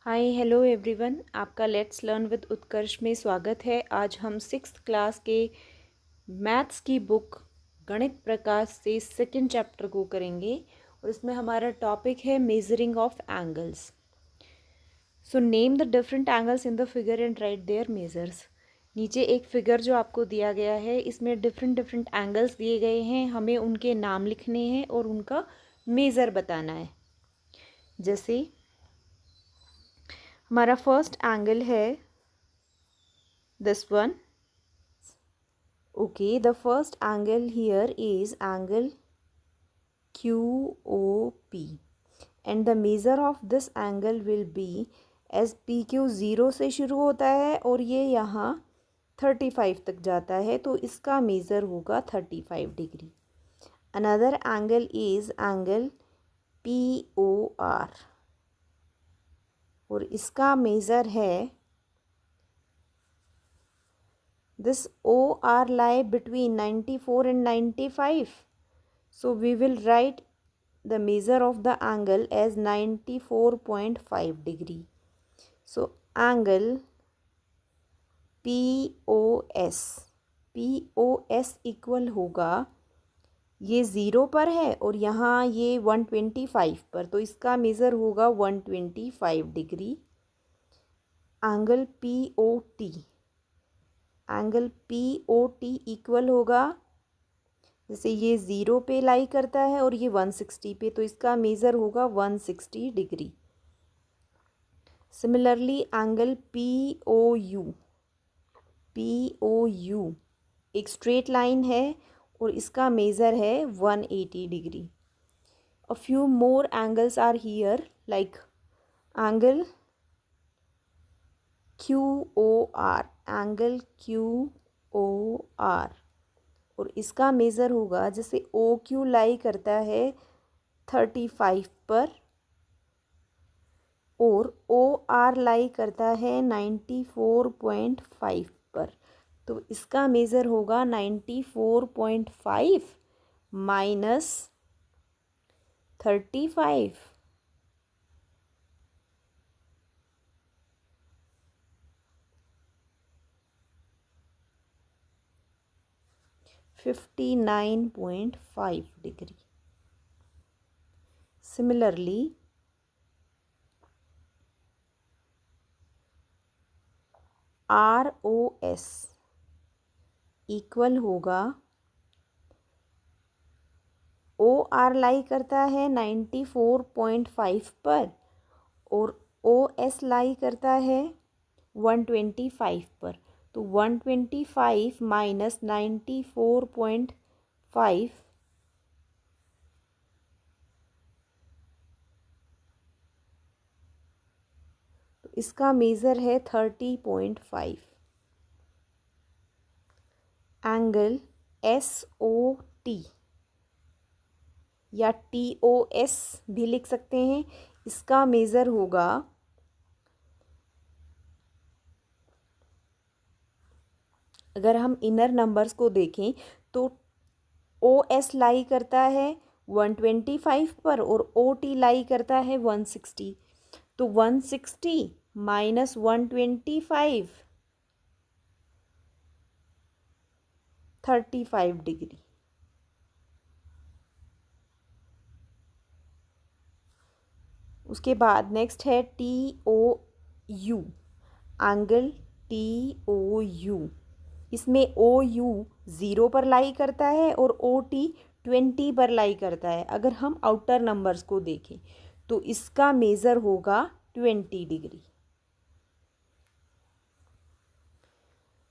Hi hello everyone, आपका let's learn with उत्कर्ष में स्वागत है। आज हम 6th क्लास के मैथ्स की बुक गणित प्रकाश से सेकंड चैप्टर को करेंगे और इसमें हमारा टॉपिक है measuring of angles. So name the different angles in the figure and right there measures. नीचे एक फिगर जो आपको दिया गया है, इसमें डिफरेंट डिफरेंट एंगल्स दिए गए हैं, हमें उनके नाम लिखने हैं और उनका मेज़र बताना है। जैसे हमारा फर्स्ट एंगल है this one. Okay, the first angle here is angle QOP and the measure of this angle will be as PQ 0 से शुरू होता है और ये यहाँ 35 तक जाता है, तो इसका मेज़र होगा 35 degree. Another angle is angle POR और इसका मेज़र है, this OR lie between 94 and 95. So we will write the measure of the angle as 94.5 degree. So angle POS equal होगा, ये 0 पर है और यहाँ ये 125 पर, तो इसका मेज़र होगा 125 डिग्री। एंगल POT इक्वल होगा, जैसे ये 0 पे लाई करता है और ये 160 पे, तो इसका मेज़र होगा 160 डिग्री। सिमिलरली एंगल POU एक स्ट्रेट लाइन है और इसका मेज़र है 180 degree. A few more angles are here like angle QOR और इसका मेज़र होगा, जैसे OQ लाई करता है 35 पर और OR लाई करता है 94.5 पर, तो इसका मेज़र होगा 94.5 minus 35, (59.5 degree. Similarly ROS equal होगा, OR लाई करता है 94.5 पर और OS लाई करता है 125 पर, तो 125 माइनस 94.5 तो इसका मेज़र है 30.5। एंगल SOT या TOS भी लिख सकते हैं, इसका मेज़र होगा, अगर हम इनर नंबर्स को देखें तो OS लाई करता है 125 पर और OT लाई करता है 160, तो 160 माइनस 125 35 डिग्री। उसके बाद नेक्स्ट है TOU, एंगल TOU, इसमें OU 0 पर लाई करता है और OT 20 पर लाई करता है। अगर हम आउटर नंबर्स को देखें तो इसका मेज़र होगा 20 degree.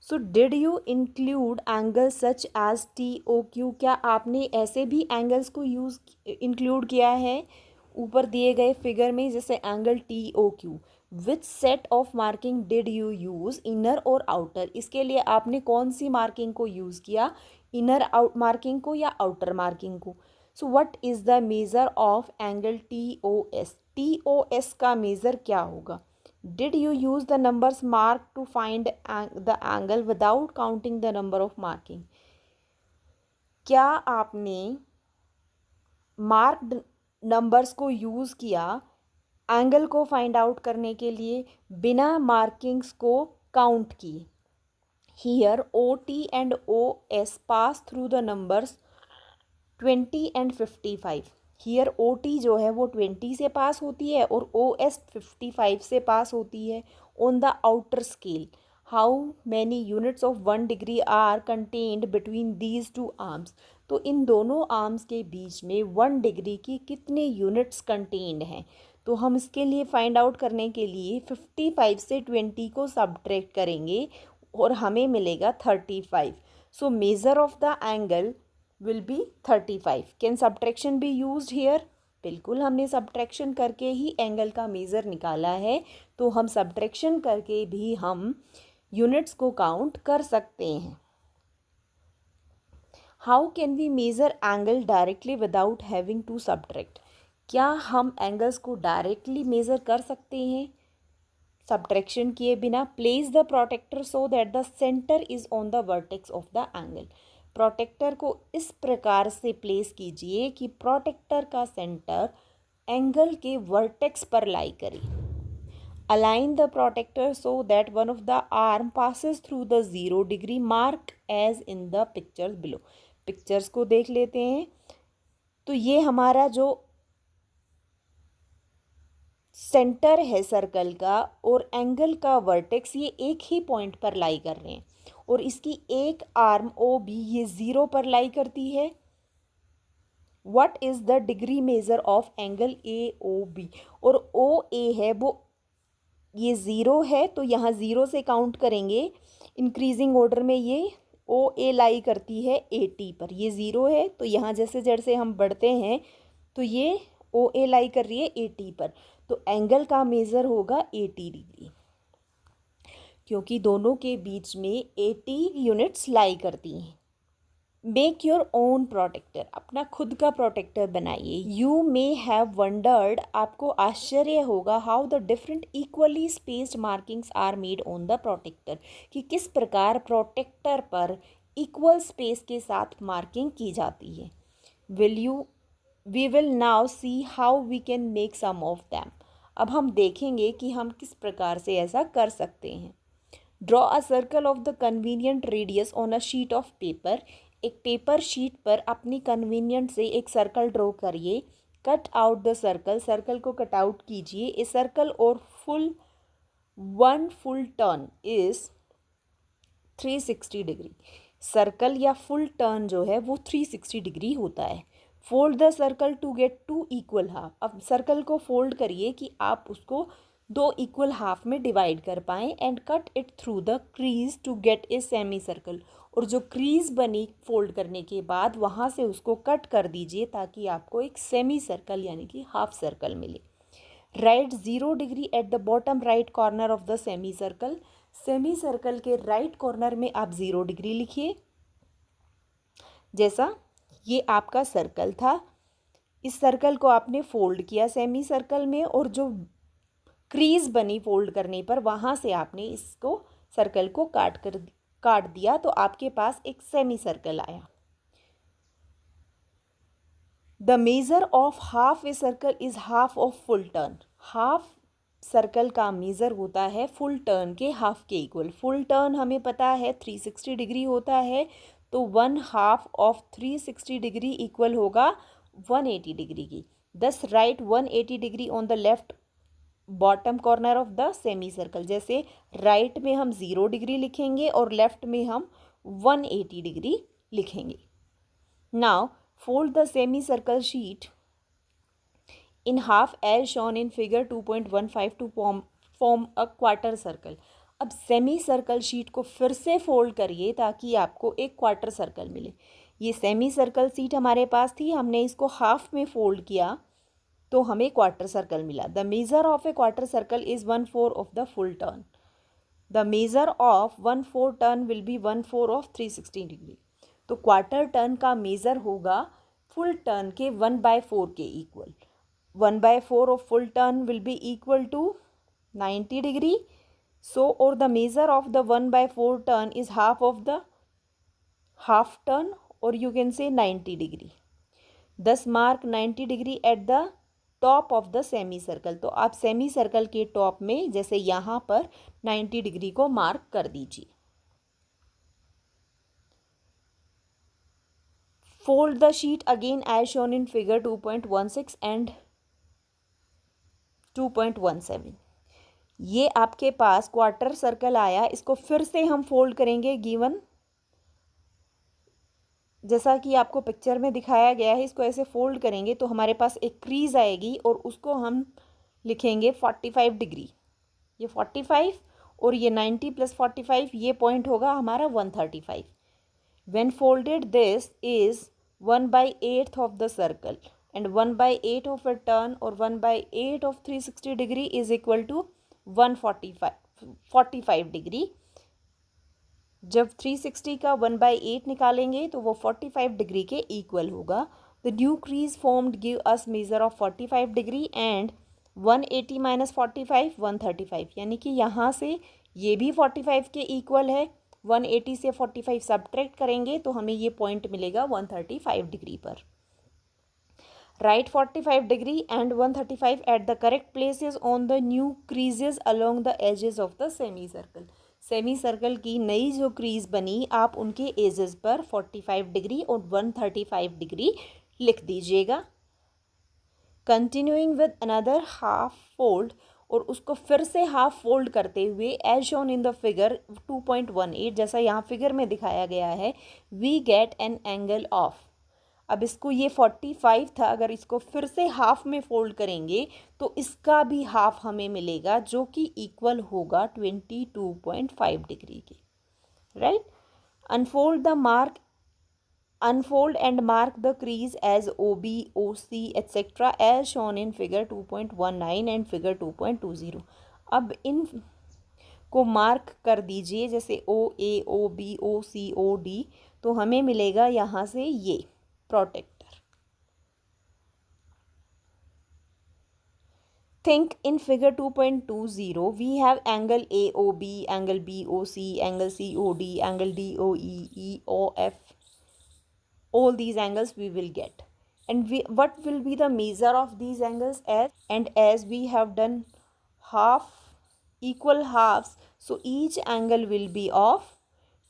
So did you include angle such as TOQ, क्या आपने ऐसे भी एंगल्स को इंक्लूड किया है ऊपर दिए गए फिगर में, जैसे angle TOQ। Which set of marking did you use, inner और आउटर? इसके लिए आपने कौन सी मार्किंग को यूज़ किया, इनर मार्किंग को या आउटर मार्किंग को? So what is the measure of angle TOS का मेज़र क्या होगा? Did you use the numbers marked to find the angle without counting the number of marking? क्या आपने मार्क्ड नंबर्स को use किया एंगल को find out करने के लिए बिना मार्किंग्स को काउंट किए। Here OT and OS pass through the numbers 20 and 55। Here OT जो है वो 20 से पास होती है और OS 55 से पास होती है on the outer scale. How many units of 1 degree are contained between these two arms. तो इन दोनों आर्म्स के बीच में 1 डिग्री की कितने यूनिट्स कंटेन्ड हैं। तो हम इसके लिए फाइंड आउट करने के लिए 55 से 20 को सब्ट्रैक्ट करेंगे और हमें मिलेगा 35। So measure of the angle will be 35। Can subtraction be used here? बिल्कुल, हमने सब्ट्रैक्शन करके ही एंगल का मेज़र निकाला है, तो हम सब्ट्रैक्शन करके भी हम यूनिट्स को काउंट कर सकते हैं। How can we measure angle directly without having to subtract? क्या हम एंगल्स को डायरेक्टली मेज़र कर सकते हैं सब्ट्रैक्शन किए बिना? Place the protractor so that the centre is on the vertex of the angle. Protractor को इस प्रकार से प्लेस कीजिए कि प्रोटेक्टर का सेंटर एंगल के वर्टेक्स पर लाई करे। Align the protractor so that one of the arm passes through the 0 degree mark as in the pictures below. Pictures को देख लेते हैं। तो ये हमारा जो सेंटर है सर्कल का और एंगल का वर्टेक्स ये एक ही पॉइंट पर लाई कर रहे हैं और इसकी एक आर्म OB ये 0 पर लाई करती है। What is the degree measure of angle AOB? और OA है वो ये 0 है, तो यहाँ 0 से काउंट करेंगे। इंक्रीजिंग ऑर्डर में ये OA लाई करती है 80 पर। ये 0 है, तो यहाँ जैसे जैसे हम बढ़ते हैं तो ये OA लाई कर रही है 80 पर। तो एंगल का मेज़र होगा 80 डिग्री, क्योंकि दोनों के बीच में 80 यूनिट्स लाई करती हैं। मेक योर ओन प्रोटेक्टर, अपना खुद का प्रोटेक्टर बनाइए। यू मे हैव वंडर्ड, आपको आश्चर्य होगा, how the different equally spaced markings are made on the protractor, कि किस प्रकार प्रोटेक्टर पर इक्वल स्पेस के साथ मार्किंग की जाती है। We will now see how we can make some of them. अब हम देखेंगे कि हम किस प्रकार से ऐसा कर सकते हैं। Draw a circle of the convenient radius on a sheet of paper. एक पेपर शीट पर अपनी कन्वीनियंट से एक सर्कल ड्रॉ करिए। Cut out the circle, circle को कट आउट कीजिए। ए सर्कल और one full turn is 360 degree. Circle या फुल टर्न जो है वो 360 डिग्री होता है। Fold the circle to get 2 equal half. अब सर्कल को फोल्ड करिए कि आप उसको 2 इक्वल हाफ में डिवाइड कर पाएँ। And cut it through the crease to get a semi circle. और जो क्रीज बनी फोल्ड करने के बाद वहाँ से उसको कट कर दीजिए ताकि आपको एक सेमी सर्कल यानी कि हाफ सर्कल मिले। Right 0 degree at the bottom right corner of the semi circle. Semi circle के राइट कॉर्नर में आप 0 डिग्री लिखिए। जैसा ये आपका सर्कल था, इस सर्कल को आपने फोल्ड किया सेमी सर्कल में और जो क्रीज बनी फोल्ड करने पर वहाँ से आपने इसको सर्कल को काट दिया, तो आपके पास एक सेमी सर्कल आया। The measure of half a circle is half of full turn. Half circle का मेजर होता है फुल टर्न के हाफ के इक्वल। फुल टर्न हमें पता है 360 डिग्री होता है, तो 1/2 ऑफ 360 डिग्री इक्वल होगा 180 डिग्री की। दस right 180 degree on the left bottom corner of the semi circle. जैसे राइट में हम 0 डिग्री लिखेंगे और लेफ्ट में हम 180 डिग्री लिखेंगे। Now fold the semicircle sheet in half as shown in figure 2.15 to form a quarter circle। अब semi circle sheet को फिर से फोल्ड करिए ताकि आपको एक क्वार्टर सर्कल मिले। ये सेमी सर्कल शीट हमारे पास थी, हमने इसको हाफ में फोल्ड किया तो हमें क्वार्टर सर्कल मिला। The measure of a quarter circle is 1/4 of the full turn. The measure of 1/4 turn will be 1/4 of 360 degree. तो क्वार्टर टर्न का मेज़र होगा फुल टर्न के 1/4 के equal. 1/4 of full turn will be equal to 90 degree. So और the measure of the 1/4 turn is half of the half turn, और you can से 90 degree. दस mark 90 degree at the top of the semi circle. तो आप semi circle के top में जैसे यहाँ पर 90 डिग्री को मार्क कर दीजिए। Fold the sheet again as shown in figure 2.16 and 2.17। ये आपके पास क्वार्टर सर्कल आया, इसको फिर से हम फोल्ड करेंगे गिवन जैसा कि आपको पिक्चर में दिखाया गया है। इसको ऐसे फोल्ड करेंगे तो हमारे पास एक क्रीज आएगी और उसको हम लिखेंगे 45 डिग्री। ये 45 और ये 90 + 45, ये पॉइंट होगा हमारा 135। When folded this is 1/8 of the circle and 1/8 of a turn और 1/8 of 360 degree is equal to 145 degree. जब 360 का 1/8 निकालेंगे तो वो 45 डिग्री के इक्वल होगा। The new crease formed give us measure of 45 degree and 180 - 45 135, यानी कि यहाँ से ये भी 45 के इक्वल है। 180 से 45 सब्ट्रैक्ट करेंगे तो हमें ये पॉइंट मिलेगा 135 डिग्री पर। Write 45 degree and 135 at the correct places on the new creases along the edges of the semi circle. Semi circle की नई जो क्रीज बनी आप उनके एजेस पर 45 डिग्री और 135 डिग्री लिख दीजिएगा। Continuing with another half fold, और उसको फिर से हाफ फोल्ड करते हुए as shown in the figure 2.18, जैसा यहाँ फिगर में दिखाया गया है, we get an angle of. अब इसको ये 45 था, अगर इसको फिर से हाफ में फोल्ड करेंगे तो इसका भी हाफ हमें मिलेगा जो कि इक्वल होगा 22.5 डिग्री के। Right, unfold and mark the crease as OB, OC etc. as shown in figure 2.19 and figure 2.20। अब इन को मार्क कर दीजिए जैसे OA, OB, OC, OD, तो हमें मिलेगा यहाँ से ये protector. Think in figure 2.20 we have angle AOB, angle BOC, angle COD, angle DOE, EOF. All these angles we will get, and what will be the measure of these angles? As we have done equal halves, so each angle will be of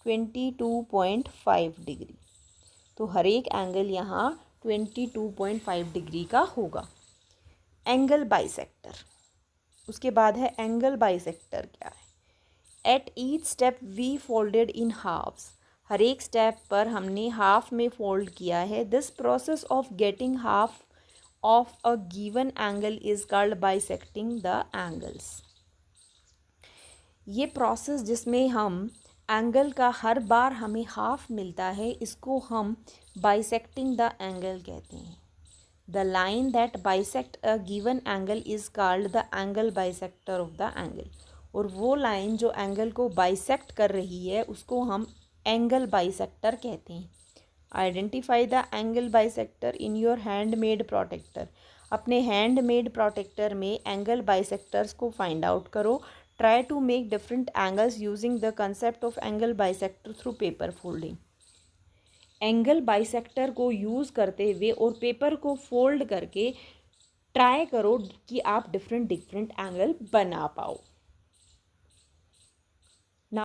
22.5 degree. तो हर एक angle यहाँ 22.5 degree का होगा। Angle bisector, उसके बाद है angle bisector क्या है। At each step we folded in halves, हर एक स्टेप पर हमने हाफ में फोल्ड किया है। This process of getting half of a given angle is called bisecting the angles. ये प्रोसेस जिसमें हम एंगल का हर बार हमें हाफ मिलता है, इसको हम बाइसेक्टिंग द एंगल कहते हैं। The line that bisect a given angle is called the angle bisector of the angle. और वो लाइन जो एंगल को बाइसेक्ट कर रही है उसको हम एंगल बाइसेक्टर कहते हैं। Identify the angle bisector in your handmade protractor. अपने हैंडमेड प्रोटेक्टर में एंगल बाइसेक्टर्स को फाइंड आउट करो। Try to make different angles using the concept of angle bisector through paper folding. Angle bisector को use करते हुए और paper को fold करके ट्राई करो कि आप डिफरेंट एंगल बना पाओ।